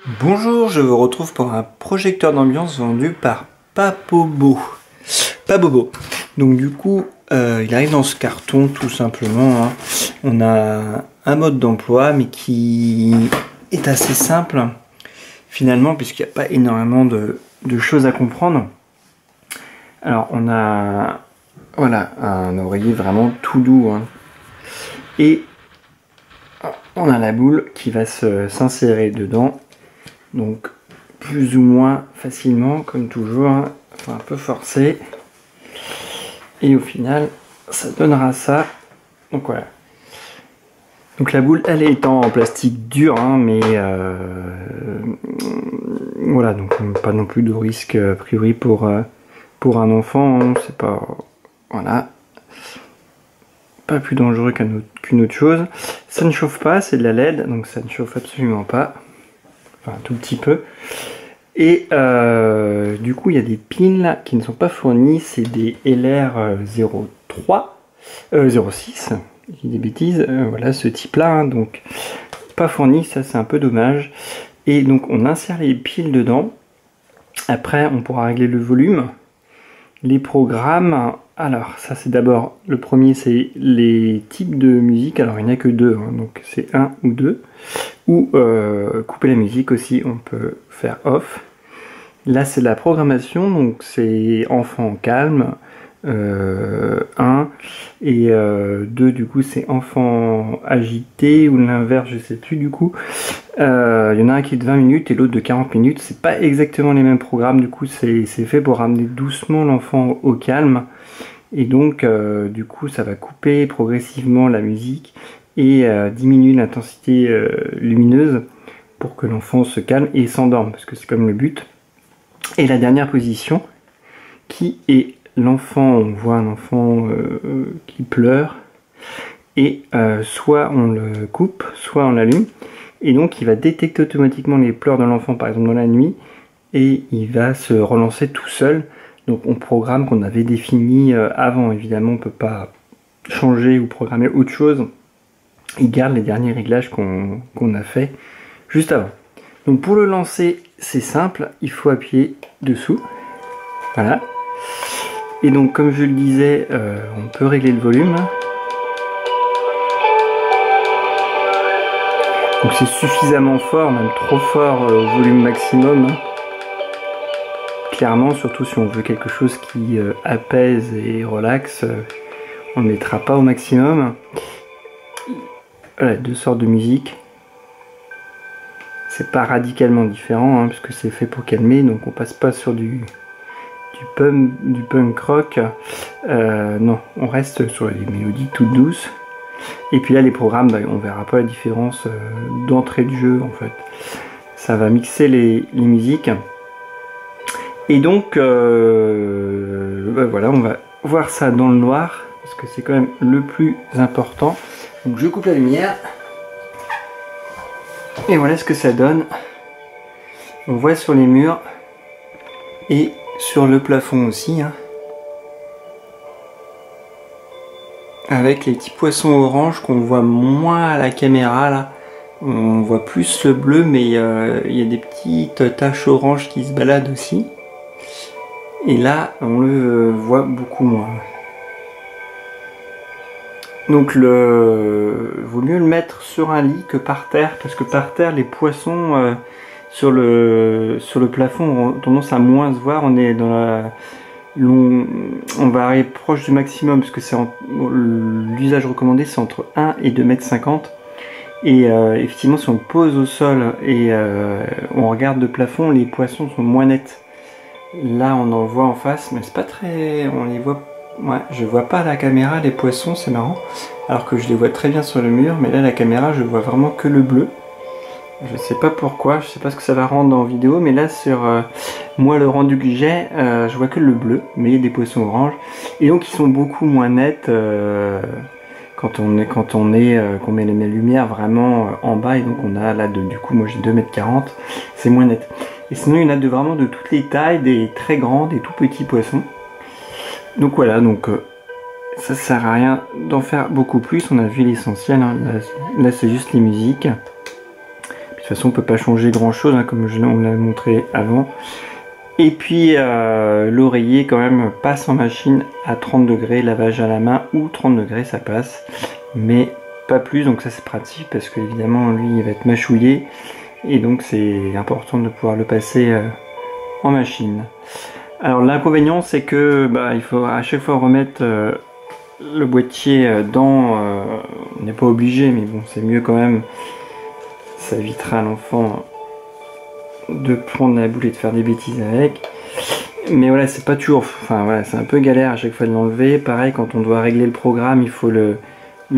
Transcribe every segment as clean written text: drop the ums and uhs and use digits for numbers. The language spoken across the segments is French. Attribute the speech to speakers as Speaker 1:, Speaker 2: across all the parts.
Speaker 1: Bonjour, je vous retrouve pour un projecteur d'ambiance vendu par Papobo. Pabobo. Donc du coup, il arrive dans ce carton tout simplement. Hein. On a un mode d'emploi, mais qui est assez simple finalement, puisqu'il n'y a pas énormément de choses à comprendre. Alors on a voilà un oreiller vraiment tout doux. Hein. Et on a la boule qui va s'insérer dedans. Donc plus ou moins facilement comme toujours, hein. Enfin, un peu forcé, et au final ça donnera ça. Donc voilà, donc la boule elle est en plastique dur, hein, mais voilà, donc pas non plus de risque a priori pour un enfant, hein. C'est pas, voilà, pas plus dangereux qu'une autre chose. Ça ne chauffe pas, c'est de la LED, donc ça ne chauffe absolument pas. Un tout petit peu. Et du coup il y a des pins là, qui ne sont pas fournis, c'est des LR03 06, je dis des bêtises, voilà ce type là, hein, donc pas fourni, ça c'est un peu dommage. Et donc on insère les piles dedans, après on pourra régler le volume, les programmes. Alors ça c'est d'abord, le premier c'est les types de musique, alors il n'y en a que deux, hein, donc c'est un ou deux, ou couper la musique aussi, on peut faire off. Là c'est la programmation, donc c'est enfant calme, 1, et 2 du coup c'est enfant agité, ou l'inverse je sais plus du coup. Il y en a un qui est de 20 minutes et l'autre de 40 minutes, c'est pas exactement les mêmes programmes, du coup c'est fait pour ramener doucement l'enfant au calme, et donc du coup ça va couper progressivement la musique et diminuer l'intensité lumineuse pour que l'enfant se calme et s'endorme, parce que c'est comme le but. Et la dernière position qui est l'enfant, on voit un enfant qui pleure, et soit on le coupe, soit on l'allume, et donc il va détecter automatiquement les pleurs de l'enfant par exemple dans la nuit, et il va se relancer tout seul. Donc on programme qu'on avait défini avant, évidemment on peut pas changer ou programmer autre chose. Il garde les derniers réglages qu'on a fait juste avant. Donc pour le lancer c'est simple, il faut appuyer dessous, voilà. Et donc comme je le disais, on peut régler le volume. Donc c'est suffisamment fort, même trop fort au volume maximum. Clairement, surtout si on veut quelque chose qui apaise et relaxe, on ne mettra pas au maximum. Voilà, deux sortes de musique. C'est pas radicalement différent, hein, puisque c'est fait pour calmer, donc on passe pas sur du punk rock. Non, on reste sur les mélodies toutes douces. Et puis là, les programmes, bah, on verra pas la différence d'entrée de jeu en fait. Ça va mixer les musiques. Et donc, bah, voilà, on va voir ça dans le noir, parce que c'est quand même le plus important. Donc je coupe la lumière. Et voilà ce que ça donne. On voit sur les murs et sur le plafond aussi, hein, avec les petits poissons orange qu'on voit moins à la caméra là. On voit plus le bleu, mais il y a des petites taches orange qui se baladent aussi. Et là on le voit beaucoup moins. Donc vaut mieux le mettre sur un lit que par terre, parce que par terre les poissons sur le plafond ont tendance à moins se voir. On est dans on va arriver proche du maximum, parce que c'est l'usage recommandé c'est entre 1 et 2,50 m. Et effectivement si on pose au sol et on regarde de plafond, les poissons sont moins nets. Là on en voit en face, mais c'est pas très, on les voit. Ouais, je vois pas à la caméra les poissons, c'est marrant, alors que je les vois très bien sur le mur, mais là la caméra je vois vraiment que le bleu. Je sais pas pourquoi, je sais pas ce que ça va rendre en vidéo, mais là sur moi le rendu que j'ai, je vois que le bleu, mais il y a des poissons orange, et donc ils sont beaucoup moins nets quand on met les lumières vraiment en bas, et donc on a là du coup moi j'ai 2,40 m, c'est moins net. Et sinon il y en a vraiment de toutes les tailles, des très grands, des tout petits poissons. Donc voilà, donc ça sert à rien d'en faire beaucoup plus, on a vu l'essentiel, hein. Là c'est juste les musiques. Puis toute façon on peut pas changer grand chose hein, comme on l'a montré avant. Et puis l'oreiller quand même passe en machine à 30 degrés, lavage à la main ou 30 degrés ça passe, mais pas plus, donc ça c'est pratique parce que évidemment lui il va être mâchouillé et donc c'est important de pouvoir le passer en machine. Alors l'inconvénient c'est que il faut à chaque fois remettre le boîtier dans, on n'est pas obligé mais bon c'est mieux quand même, ça évitera à l'enfant de prendre la boule et de faire des bêtises avec. Mais voilà, c'est pas toujours, enfin voilà, c'est un peu galère à chaque fois de l'enlever. Pareil, quand on doit régler le programme, il faut le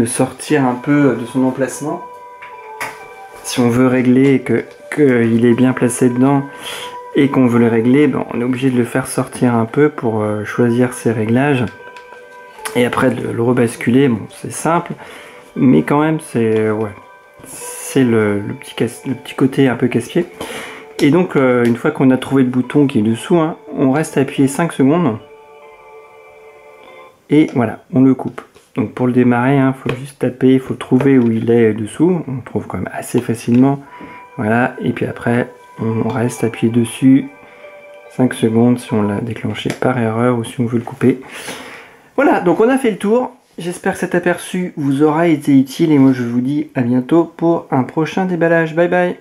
Speaker 1: sortir un peu de son emplacement. Si on veut régler qu'il est bien placé dedans et qu'on veut le régler, on est obligé de le faire sortir un peu pour choisir ses réglages. Et après de le rebasculer, bon c'est simple, mais quand même c'est le petit côté un peu casse-pied. Et donc une fois qu'on a trouvé le bouton qui est dessous, hein, on reste appuyé 5 secondes et voilà, on le coupe. Donc pour le démarrer, il faut juste taper, il faut trouver où il est dessous, on le trouve quand même assez facilement. Voilà, et puis après on reste appuyé dessus 5 secondes si on l'a déclenché par erreur ou si on veut le couper. Voilà, donc on a fait le tour. J'espère que cet aperçu vous aura été utile et moi je vous dis à bientôt pour un prochain déballage. Bye bye.